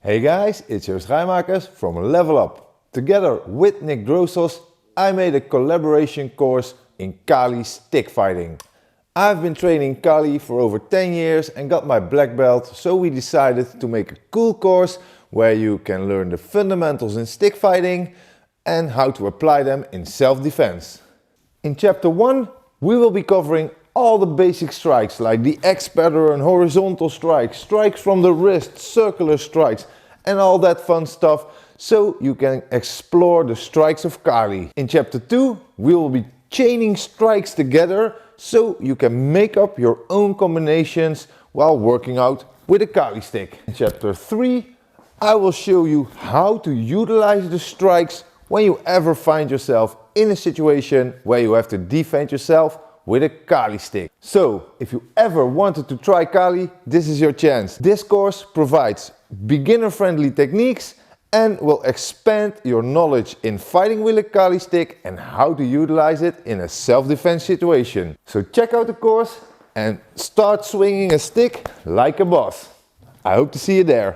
Hey guys, it's your Schrijmakers from Level Up. Together with Nick Drossos, I made a collaboration course in Kali stick fighting. I've been training Kali for over 10 years and got my black belt, so we decided to make a cool course where you can learn the fundamentals in stick fighting and how to apply them in self-defense. In chapter 1, we will be covering all the basic strikes like the X pattern, horizontal strikes, strikes from the wrist, circular strikes and all that fun stuff, so you can explore the strikes of Kali. In chapter 2, we will be chaining strikes together so you can make up your own combinations while working out with a Kali stick. In chapter 3, I will show you how to utilize the strikes when you ever find yourself in a situation where you have to defend yourself with a Kali stick. So, if you ever wanted to try Kali, this is your chance. This course provides beginner-friendly techniques and will expand your knowledge in fighting with a Kali stick and how to utilize it in a self-defense situation. So check out the course and start swinging a stick like a boss. I hope to see you there.